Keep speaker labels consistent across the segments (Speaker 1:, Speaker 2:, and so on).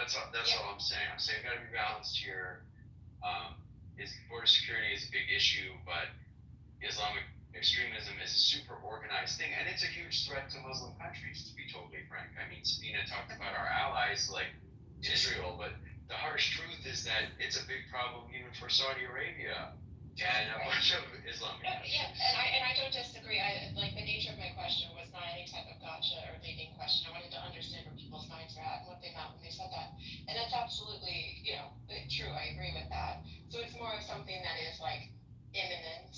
Speaker 1: that's all I'm saying. I'm saying we've got to be balanced here. Border security is a big issue, but Islamic extremism is a super organized thing, and it's a huge threat to Muslim countries, to be totally frank. I mean, Sabina talked about our allies like Israel, but the harsh truth is that it's a big problem even for Saudi Arabia and a bunch of Islamic countries.
Speaker 2: Yeah, and I don't disagree. Like, the nature of my question was not any type of gotcha or leading question. I wanted to understand where people's minds are at and what they meant when they said that. And that's absolutely, true. I agree with that. So it's more of something that is like imminent,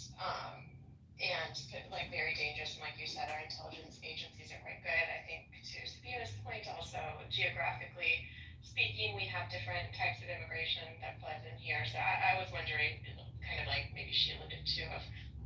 Speaker 2: and like very dangerous. And like you said, our intelligence agencies are quite good. I think to Sabina's point, also geographically speaking, we have different types of immigration that flood in here. So I was wondering, kind of like maybe she alluded to,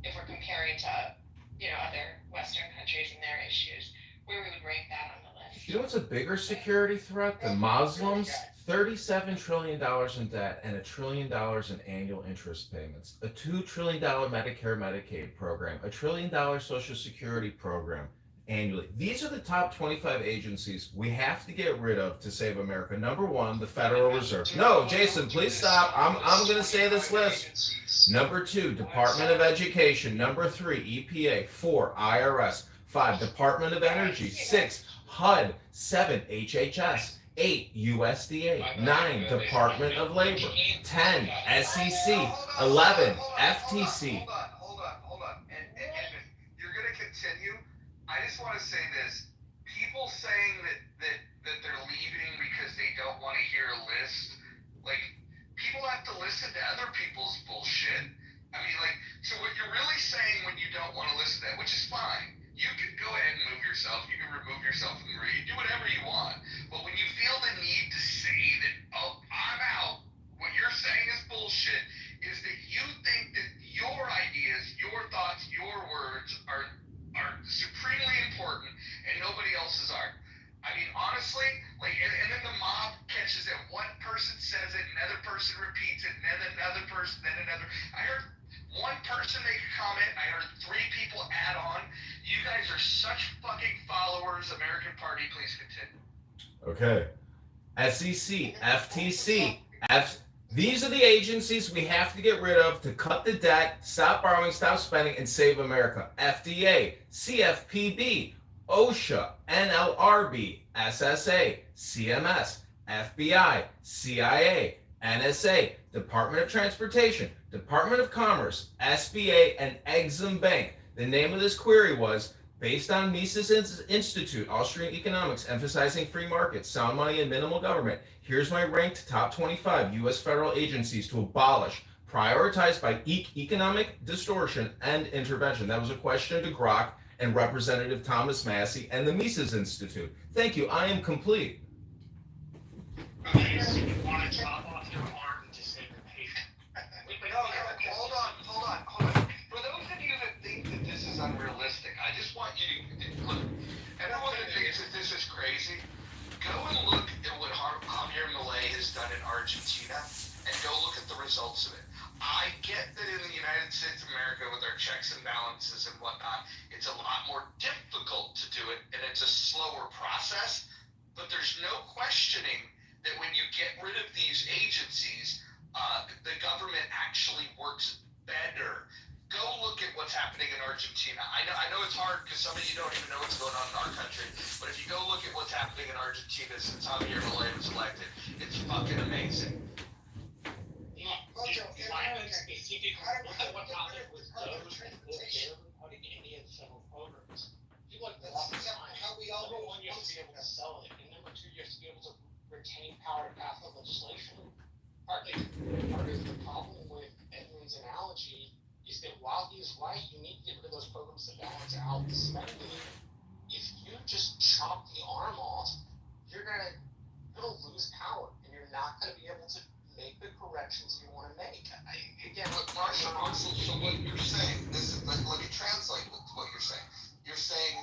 Speaker 2: if we're comparing to other Western countries and their issues, where we would rank that on the list.
Speaker 3: You know what's a bigger security threat than Muslims? $37 trillion in debt and $1 trillion in annual interest payments. A $2 trillion Medicare Medicaid program, $1 trillion Social Security program annually. These are the top 25 agencies we have to get rid of to save America. Number one, the Federal Reserve. No, Jason, please stop. I'm going to say this list. Number 2, Department of Education. Number 3, EPA. 4, IRS. 5, Department of Energy. 6, HUD. 7, HHS. 8, USDA. 9, Department of Labor. 10, SEC. 11, FTC.
Speaker 4: Hold on. And you're going to continue. I just want to say this. People saying that they're leaving because they don't want to hear a list, like, people have to listen to other people's bullshit. I mean, like, so what you're really saying when you don't want to listen to that, which is fine, you can go ahead and move yourself, you can remove yourself from the read, do whatever you want, but when you feel the need to say that, oh, I'm out, what you're saying is bullshit, is that you think that your ideas, your thoughts, your words are supremely important and nobody else's are. I mean, honestly, like, and then the mob catches it. One person says it, another person repeats it, and then another person, then another. I heard one person make a comment, I heard 3 people add on. You guys are such fucking followers. American Party, please continue.
Speaker 3: Okay. SEC, FTC, these are the agencies we have to get rid of to cut the debt, stop borrowing, stop spending, and save America. FDA, CFPB, OSHA, NLRB, SSA, CMS, FBI, CIA, NSA, Department of Transportation, Department of Commerce, SBA, and Exim Bank. The name of this query was, based on Mises Institute, Austrian economics, emphasizing free markets, sound money, and minimal government, here's my ranked top 25 U.S. federal agencies to abolish, prioritized by economic distortion and intervention. That was a question to Grok and Representative Thomas Massey and the Mises Institute. Thank you. I am complete.
Speaker 5: Okay, so you want to chop off your arm to save the patient.
Speaker 4: Hold on. For those of you that think that this is unrealistic, I just want you to look. Everyone that thinks that this is crazy, go and look at what Javier Milei has done in Argentina, and go look at the results of it. I get that in the United States of America, with our checks and balances and whatnot, it's a lot more difficult to do it, and it's a slower process. But there's no questioning that when you get rid of these agencies, the government actually works better. Go look at what's happening in Argentina. I know it's hard because some of you don't even know what's going on in our country, but if you go look at what's happening in Argentina since Javier Milei was elected, it's fucking amazing.
Speaker 5: Specifically, what happened with those putting Indian civil programs. You like that's how we all number one, you have to be able to sell it, and number 2, you have to be able to retain power to pass the legislation. Part of the problem with Edmund's analogy is that while he's right, you need to get rid of those programs to balance out the spending. If you just chop the arm off, you're gonna lose power, and you're not gonna be able to make the corrections you want to make.
Speaker 4: Marshall, so what you're saying, let me translate what you're saying. You're saying